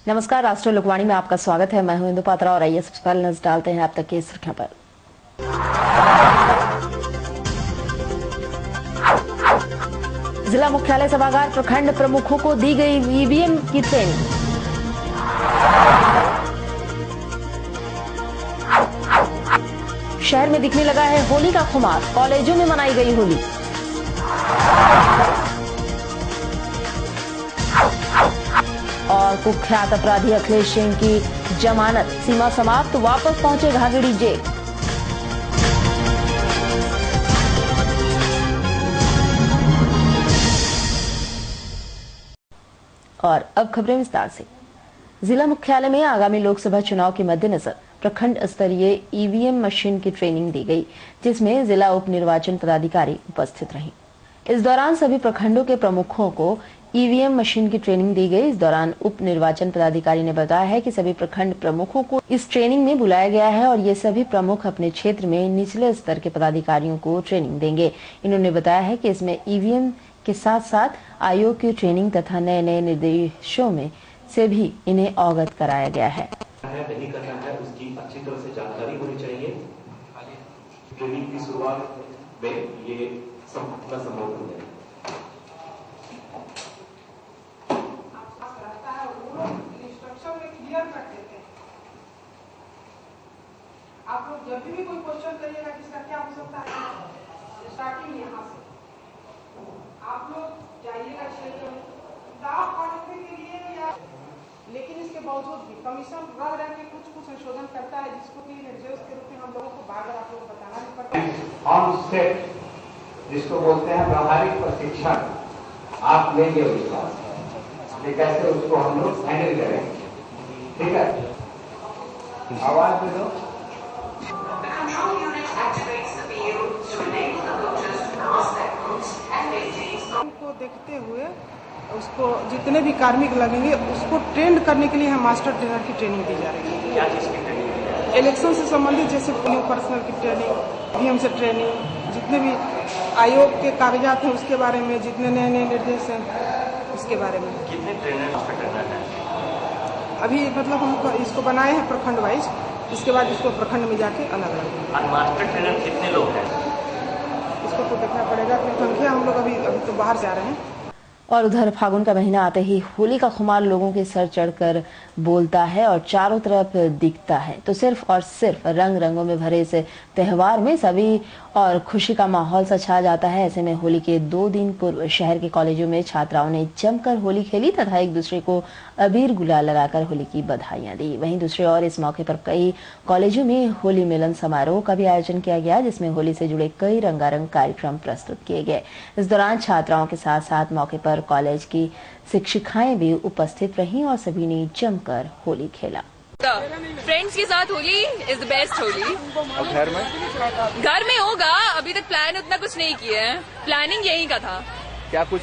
नमस्कार, राष्ट्रीय लोकवाणी में आपका स्वागत है। मैं हूं इंदु पात्रा और आइए सबसे पहले नजर डालते हैं अब तक की सुर्खियों पर। जिला मुख्यालय सभागार प्रखंड प्रमुखों को दी गई ईवीएम की ट्रेनिंग। शहर में दिखने लगा है होली का खुमार, कॉलेजों में मनाई गई होली। और कुख्यात अपराधी अखिलेश सिंह की जमानत सीमा समाप्त, वापस पहुंचे घाघड़ी जेल। और अब खबरें विस्तार से। जिला मुख्यालय में आगामी लोकसभा चुनाव के मद्देनजर प्रखंड स्तरीय ईवीएम मशीन की ट्रेनिंग दी गई, जिसमें जिला उप निर्वाचन पदाधिकारी उपस्थित रहीं। इस दौरान सभी प्रखंडों के प्रमुखों को ईवीएम मशीन की ट्रेनिंग दी गई। इस दौरान उप निर्वाचन पदाधिकारी ने बताया है कि सभी प्रखंड प्रमुखों को इस ट्रेनिंग में बुलाया गया है और ये सभी प्रमुख अपने क्षेत्र में निचले स्तर के पदाधिकारियों को ट्रेनिंग देंगे। इन्होंने बताया है कि इसमें ईवीएम के साथ साथ आयोग की ट्रेनिंग तथा नए नए निर्देशों में से भी इन्हें अवगत कराया गया है। नहीं करना है उसकी अच्छी तरह से जानकारी होनी चाहिए। ट्रेनिंग की शुरुआत में ये संभव हो जाए। आप लोग जब भी कोई क्वेश्चन करिएगा कि इसका क्या हो सकता है, स्टार्टिंग यहाँ से आप लोग जाइएगा क्षेत्र में दाव काटने के लिए या, लेकिन इसके बावजूद भी कमीशन रह के कुछ संशोधन करता है, जिसको कि निर्देश के रूप में हम लोगों को बार बार आप लोगों को बताना भी पड़ता है। ऑन सेट जिसको बोलते हैं व्यावहारिक प्रशिक्षण आप लेंगे उसका, कैसे उसको हम लोग हैंडल करेंगे। ठीक है, आवाज दे दो। को देखते हुए उसको जितने भी कार्मिक लगेंगे उसको ट्रेंड करने के लिए हम मास्टर ट्रेनर की ट्रेनिंग दी जा रही है। क्या चीज की ट्रेनिंग? इलेक्शन से संबंधित जैसे पर्सनल की ट्रेनिंग, ईवीएम से ट्रेनिंग, जितने भी आयोग के कागजात हैं उसके बारे में, जितने नए नए निर्देश हैं उसके बारे में। कितने ट्रेनर मास्टर ट्रेनर हैं अभी? मतलब हम इसको बनाए हैं प्रखंड वाइज, इसके बाद इसको प्रखंड में जाके अलग अलग। मास्टर ट्रेनर कितने लोग हैं? इसको तो देखना पड़ेगा, संख्या हम लोग अभी तो बाहर से आ रहे हैं। और उधर फागुन का महीना आते ही होली का खुमार लोगों के सर चढ़कर बोलता है और चारों तरफ दिखता है। तो सिर्फ और सिर्फ रंग रंगों में भरे इस त्योहार में सभी और खुशी का माहौल सा छा जाता है। ऐसे में होली के 2 दिन पूर्व शहर के कॉलेजों में छात्राओं ने जमकर होली खेली तथा एक दूसरे को अबीर गुलाल लगाकर होली की बधाइयां दी। वहीं दूसरी ओर इस मौके पर कई कॉलेजों में होली मिलन समारोह का भी आयोजन किया गया, जिसमें होली से जुड़े कई रंगारंग कार्यक्रम प्रस्तुत किए गए। इस दौरान छात्राओं के साथ साथ मौके पर कॉलेज की शिक्षिकाएं भी उपस्थित रहीं और सभी ने जमकर होली खेला। फ्रेंड्स के साथ Holi is the best Holi. और घर में होगा, अभी तक प्लान उतना कुछ नहीं किया है, प्लानिंग यही का था। क्या कुछ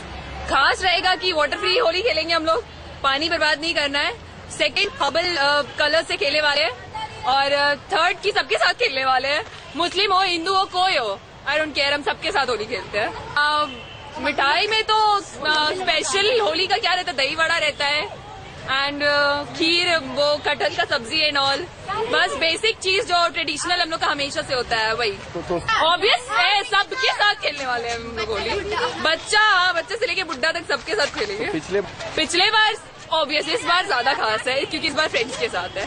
खास रहेगा कि वाटर फ्री होली खेलेंगे हम लोग, पानी बर्बाद नहीं करना है। सेकंड हबल कलर से खेलने वाले हैं और थर्ड की सबके साथ खेलने वाले हैं, मुस्लिम हो हिंदू हो कोई हो, आई डोंट केयर, हम सबके साथ होली खेलते हैं। मिठाई में तो स्पेशल होली का क्या रहता है, दही वड़ा रहता है एंड खीर, वो कटहल का सब्जी एंड ऑल, बस बेसिक चीज जो ट्रेडिशनल हम लोग का हमेशा से होता है वही। ऑब्वियस है, सबके साथ खेलने वाले हैं हम लोग होली, बच्चे से लेके बुढ़ा तक सबके साथ खेलेंगे। पिछले बार ऑब्वियस, इस बार ज्यादा खास है क्योंकि इस बार फ्रेंड्स के साथ है।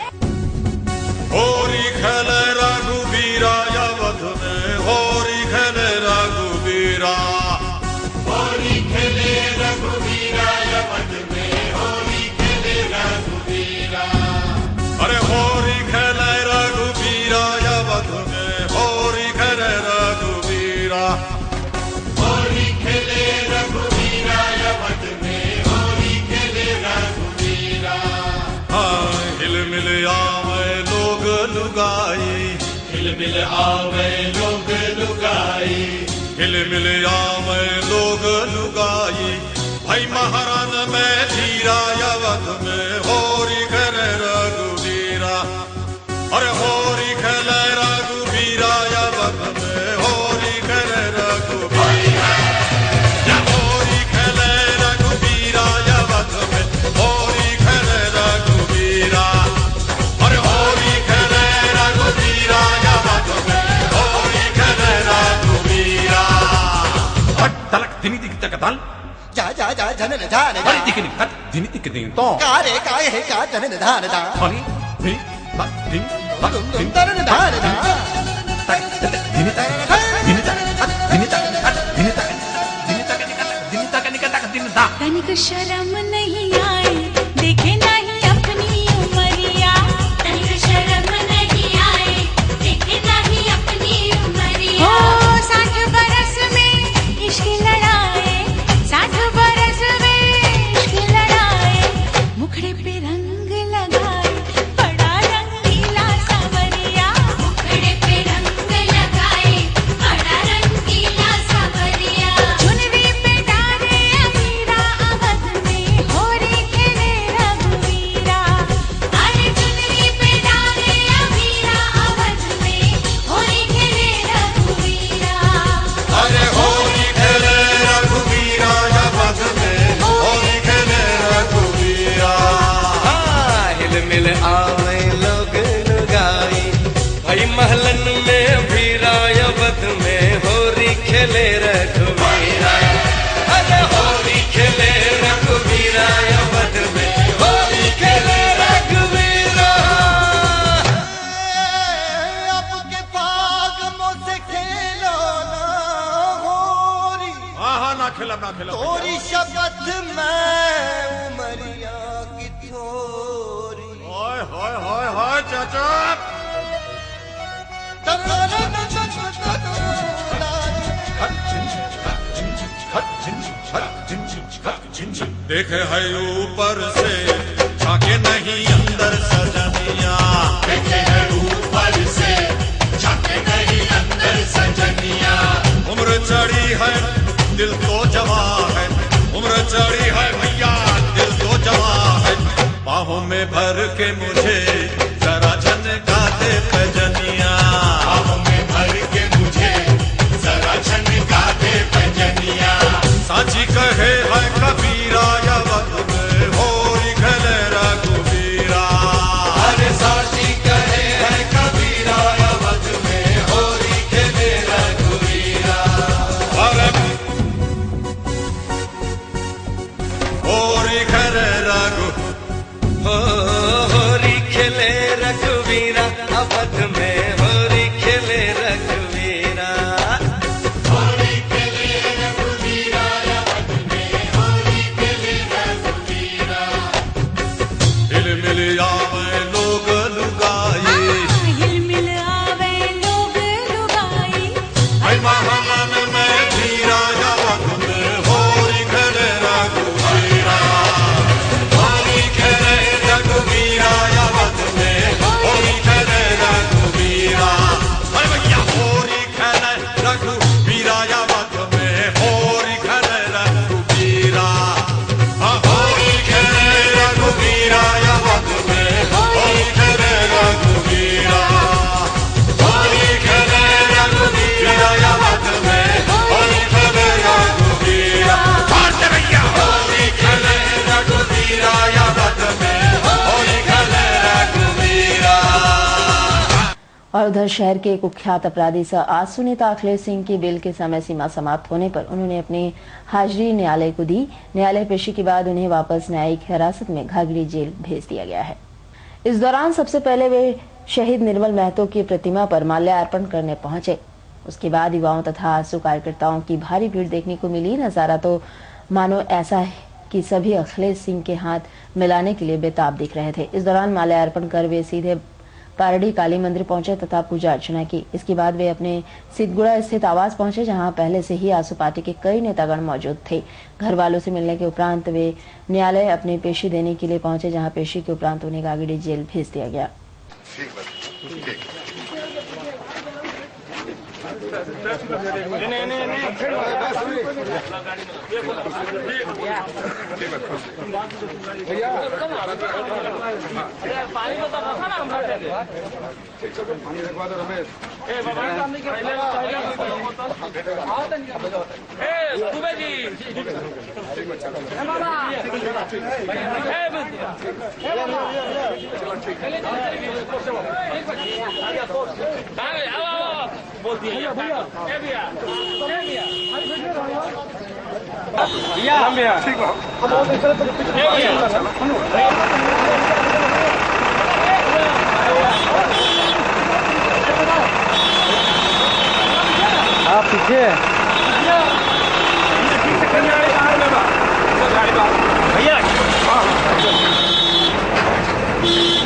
होरी खेले रघुबीरा अवध में, होरी खेले रघुबीरा, होरी खेले रघुबीरा अवध में, होरी खेले रघुबीरा। अरे होरी खेले रघुबीरा अवध में, होरी खेले रघुबीरा, होरी खेले रघुबीरा अवध में, होरी खेले रघुबीरा। हाँ, हिल मिल आवे लोग लुगाई, हिल मिल आवे लोग लुगाई, हिल मिल आवे लोग लुगाई। भाई महारान में धीरा अवध में, होरी खेले रघुबीरा, अरे होरी खेले रघुबीरा अवध में, होरी खेले रघुबीरा, होरी खेले रघुबीरा अवध में, होरी खेले रघुबीरा। का धन धान हरि दिखनी हट दिनी दिख दिन तो कारे काय है का धन धान धा हरि हि बा दिन बा दिन धन धान धा दिनी तक दिनी तक दिनी तक दिनी तक दिनी तक दिनी तक निकट दिन दा तनिक शर्म नहीं आए देखे नहीं अपनी उमरिया तनिक शर्म नहीं आए देखे नहीं अपनी उमरिया ओ 60 बरस में इश्क लड़ाए 60 बरस में इश्क लड़ाए मुखड़े पे रंग लगाए बड़ा रंगीला सांवरिया मुखड़े पे रंग लगाए बड़ा रंगीला सांवरिया चुनरी पे डाले अमीरा अवध में होरी खेले रघुवीरा अरे चुनरी पे डाले अमीरा अवध में होरी खेले रघुवीरा अरे होली खेले रघुवीरा अवध में होली खेले रघुवीरा हिल मिल आवे लोग लुगाई भाई महलन में वीरा अवध में होरी खेले रघुवीरा अरे होली खेले रघुवीरा अवध में होली खेले रघुवीरा अब के पाग मुझसे खेलो ना होरी हाँ ना खिला तोरी शपथ मैं उमरिया की थोरी हाय हाय हाय हाय चाचा देखे है ऊपर से झाके नहीं अंदर सजनिया देखे है ऊपर से झाके नहीं अंदर सजनिया उम्र चढ़ी है दिल तो जवा है उम्र चढ़ी है भैया दिल तो जवा है बाहों में भर के मुझे जरा झनका दे पैजनिया बाहों में भर के मुझे जरा झनका दे पैजनिया साची कहे है कबीरा अवध में होली खेले रघुवीरा अरे साची कहे है कबीरा अवध में होली खेले रघुवीरा अरे होली खेले रघु होरी खेले रघुवीरा अवध में होरी खेले रघुवीरा होली खेले रघुवीरा अवध में होली खेले रघुवीरा हिल मिल आवे लोग लुगाई हिल मिल आवे लोग लुगाई ऐ महामन में धीरा अवध में होली खेले रघुवीरा होली खेले रघुवीरा अवध में होली खेले रघुवीरा अरे भैया होली खेले रघुवीरा अवध में होली खेले रघुवीरा हाँ होली खेले रघुवीरा अवध में होली खेले रघुवीरा होली खेले रघुवीरा अवध में होली खेले रघुवीरा भारत भैया होली खेले रघुवीरा अवध में होली खेले रघुवीरा। और उधर शहर के कुख्यात अपराधी सर आसू नेता अखिलेश सिंह की बेल के समय सीमा समाप्त होने पर उन्होंने अपनी हाजिरी न्यायालय को दी। न्यायालय पेशी के बाद उन्हें वापस न्यायिक हिरासत में घाघरी जेल भेज दिया गया है। इस दौरान सबसे पहले वे शहीद निर्मल महतो की प्रतिमा पर माल्यार्पण करने पहुंचे। उसके बाद युवाओं तथा आसू कार्यकर्ताओं की भारी भीड़ देखने को मिली। नजारा तो मानो ऐसा है कि सभी अखिलेश सिंह के हाथ मिलाने के लिए बेताब दिख रहे थे। इस दौरान माल्यार्पण कर वे सीधे पारडी काली मंदिर पहुंचे तथा पूजा अर्चना की। इसके बाद वे अपने सिद्धगुड़ा स्थित आवास पहुंचे, जहां पहले से ही आसू पार्टी के कई नेतागण मौजूद थे। घर वालों से मिलने के उपरांत वे न्यायालय अपनी पेशी देने के लिए पहुंचे, जहां पेशी के उपरांत उन्हें गागड़ी जेल भेज दिया गया। बोल दिया भैया भैया भैया आप पीछे भैया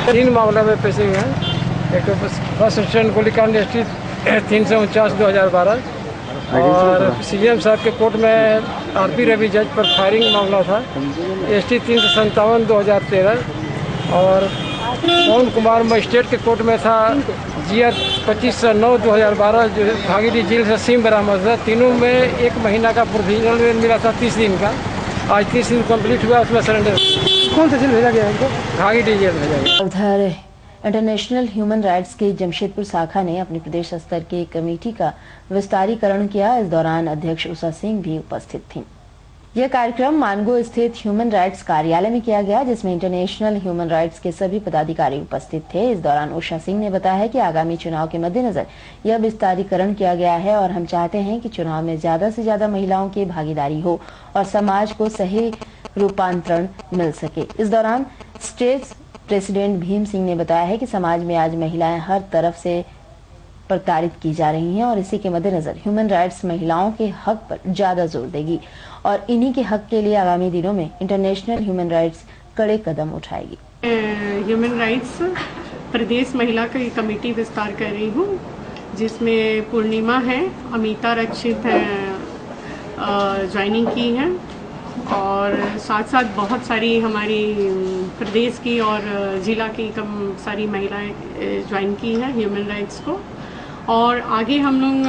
3 मामला में पेशी हुए हैं। एक बस स्टैंड गोलीकांड स्थित 349/2012 और सीएम साहब के कोर्ट में आरपी रवि जज पर फायरिंग मामला था ST 357/2013 और पवन कुमार मजिस्ट्रेट के कोर्ट में था GR 25/9/2012 जो भागीडी जेल से सिम बरामद है। तीनों में 1 महीना का प्रोविजनल में मिला था 30 दिन का। आज 30 दिन कंप्लीट हुआ, उसमें सरेंडर। कौन सा जेल भेजा गया इनको? भागीडी जेल भेजा गया। उधर इंटरनेशनल ह्यूमन राइट्स की जमशेदपुर शाखा ने अपनी प्रदेश स्तर की कमेटी का विस्तारीकरण किया। इस दौरान अध्यक्ष उषा सिंह भी उपस्थित थीं। यह कार्यक्रम मानगो स्थित ह्यूमन राइट्स कार्यालय में किया गया, जिसमें इंटरनेशनल ह्यूमन राइट्स के सभी पदाधिकारी उपस्थित थे। इस दौरान उषा सिंह ने बताया कि आगामी चुनाव के मद्देनजर यह विस्तारीकरण किया गया है और हम चाहते हैं कि चुनाव में ज्यादा से ज्यादा महिलाओं की भागीदारी हो और समाज को सही रूपांतरण मिल सके। इस दौरान स्टेट प्रेसिडेंट भीम सिंह ने बताया है कि समाज में आज महिलाएं हर तरफ से प्रताड़ित की जा रही हैं और इसी के मद्देनजर ह्यूमन राइट्स महिलाओं के हक पर ज्यादा जोर देगी और इन्हीं के हक के लिए आगामी दिनों में इंटरनेशनल ह्यूमन राइट्स कड़े कदम उठाएगी। ह्यूमन राइट्स प्रदेश महिला की कमेटी विस्तार कर रही हूँ, जिसमें पूर्णिमा है, अमिता रक्षित है, ज्वाइनिंग की है और साथ साथ बहुत सारी हमारी प्रदेश की और जिला की सारी महिलाएं ज्वाइन की है ह्यूमन राइट्स को। और आगे हम लोग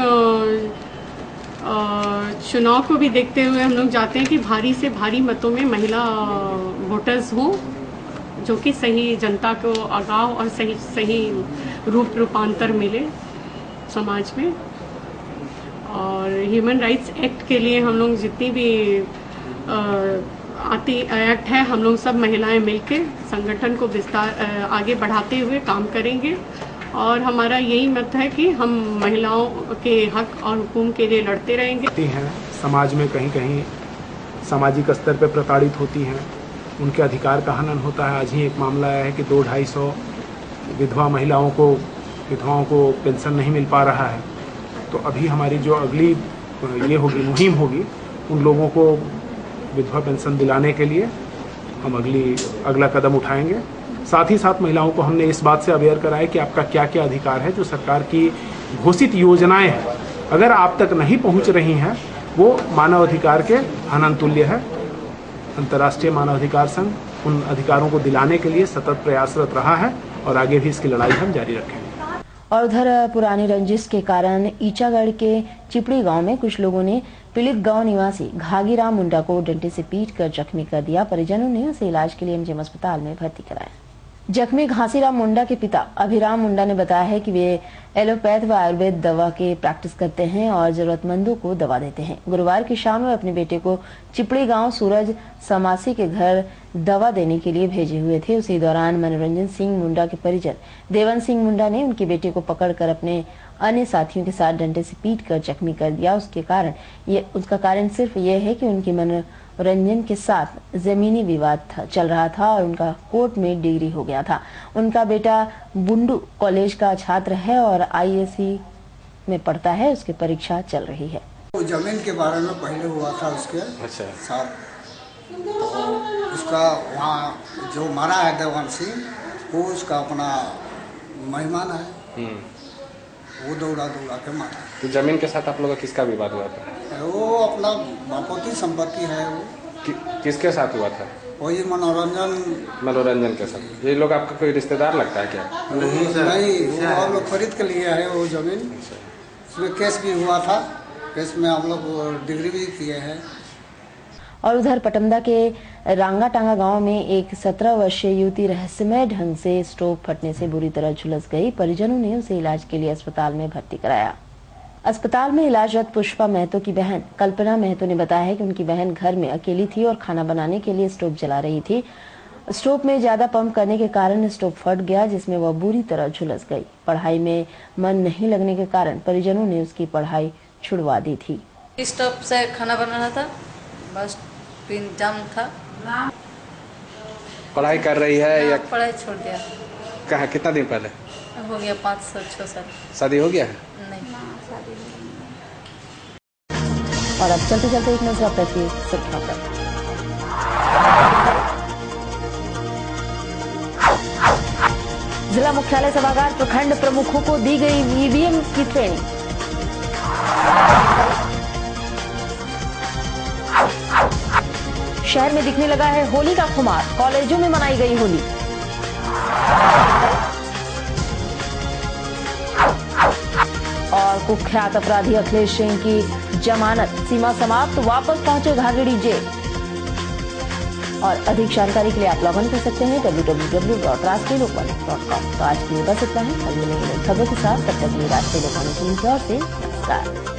चुनाव को भी देखते हुए हम लोग चाहते हैं कि भारी से भारी मतों में महिला वोटर्स हों, जो कि सही जनता को आगाह और सही रूपांतर मिले समाज में। और ह्यूमन राइट्स एक्ट के लिए हम लोग जितनी भी एक्ट है, हम लोग सब महिलाएं मिलके संगठन को विस्तार आगे बढ़ाते हुए काम करेंगे और हमारा यही मत है कि हम महिलाओं के हक और हुकूक के लिए लड़ते रहेंगे। हैं समाज में कहीं कहीं सामाजिक स्तर पर प्रताड़ित होती हैं, उनके अधिकार का हनन होता है। आज ही एक मामला आया है कि 200-250 विधवाओं को पेंशन नहीं मिल पा रहा है। तो अभी हमारी जो अगली मुहिम होगी, उन लोगों को विधवा पेंशन दिलाने के लिए हम अगला कदम उठाएंगे। साथ ही साथ महिलाओं को हमने इस बात से अवेयर कराया कि आपका क्या क्या अधिकार है। जो सरकार की घोषित योजनाएं हैं, अगर आप तक नहीं पहुंच रही हैं, वो मानव अधिकार के हनन तुल्य है। अंतर्राष्ट्रीय मानवाधिकार संघ उन अधिकारों को दिलाने के लिए सतत प्रयासरत रहा है और आगे भी इसकी लड़ाई हम जारी रखेंगे। और उधर पुरानी रंजिश के कारण ईचागढ़ के चिपड़ी गांव में कुछ लोगों ने पीड़ित गांव निवासी घागीराम मुंडा को डंडे से पीटकर जख्मी कर दिया। परिजनों ने उसे इलाज के लिए एमजीएम अस्पताल में भर्ती कराया। जख्मी घासीराम मुंडा के पिता अभिराम मुंडा ने बताया है कि वे एलोपैथ व आयुर्वेद दवा के प्रैक्टिस करते हैं और जरूरतमंदों को दवा देते हैं। गुरुवार की शाम में अपने बेटे को चिपड़ी गांव सूरज समासी के घर दवा देने के लिए भेजे हुए थे। उसी दौरान मनोरंजन सिंह मुंडा के परिजन देवन सिंह मुंडा ने उनके बेटे को पकड़कर अपने अन्य साथियों के साथ डंडे से पीटकर जख्मी कर दिया। उसका कारण सिर्फ ये है कि उनकी मनोरंजन के साथ जमीनी विवाद चल रहा था और उनका कोर्ट में डिग्री हो गया था। उनका बेटा बुंडू कॉलेज का छात्र है और ISC में पढ़ता है, उसकी परीक्षा चल रही है। जमीन के बारे में पहले हुआ था उसके साथ, तो उसका वहाँ जो मारा है देवन सिंह, वो उसका अपना मेहमान है, वो दौड़ा के मारा। तो जमीन के साथ आप लोगों का किसका विवाद हुआ था? वो अपना बापोती संपत्ति है। वो किसके साथ हुआ था? वही मनोरंजन के साथ। ये लोग आपका कोई रिश्तेदार लगता है क्या? नहीं, वो हम लोग खरीद के लिए है वो जमीन। उसमें केस भी हुआ था, केस में हम लोग डिग्री भी किए हैं। और उधर पटमदा के रांगाटांगा गांव में एक 17 वर्षीय युवती रहस्यमय ढंग से स्टोव फटने से बुरी तरह झुलस गई। परिजनों ने उसे इलाज के लिए अस्पताल में भर्ती कराया। अस्पताल में इलाजरत पुष्पा महतो की बहन कल्पना महतो ने बताया है कि उनकी बहन घर में अकेली थी और खाना बनाने के लिए स्टोव जला रही थी। स्टोव में ज्यादा पंप करने के कारण स्टोव फट गया, जिसमें वह बुरी तरह झुलस गई। पढ़ाई में मन नहीं लगने के कारण परिजनों ने उसकी पढ़ाई छुड़वा दी थी। स्टोव से खाना बना रहा था बस पिन जम था। पढ़ाई कर रही है या पढ़ाई छोड़ दिया? कहाँ, कितना दिन पहले? हो गया 5-6 साल। शादी हो गया है? नहीं, शादी नहीं। और अब चलते चलते एक नजर तक की सुर्खियों पर। जिला मुख्यालय सभागार प्रखंड प्रमुखों को दी गई ईवीएम की ट्रेनिंग। शहर में दिखने लगा है होली का खुमार, कॉलेजों में मनाई गई होली। और कुख्यात अपराधी अखिलेश सिंह की जमानत सीमा समाप्त, वापस पहुंचे घाघड़ी जेल। और अधिक जानकारी के लिए आप लॉग इन कर सकते हैं www.rashtriya lokmanya.com। तो आज के लिए बस इतना ही, कल मिलेंगे नई खबरों के साथ, तब तक के लिए राष्ट्रीय लोकवाणी टीम की ओर से नमस्कार।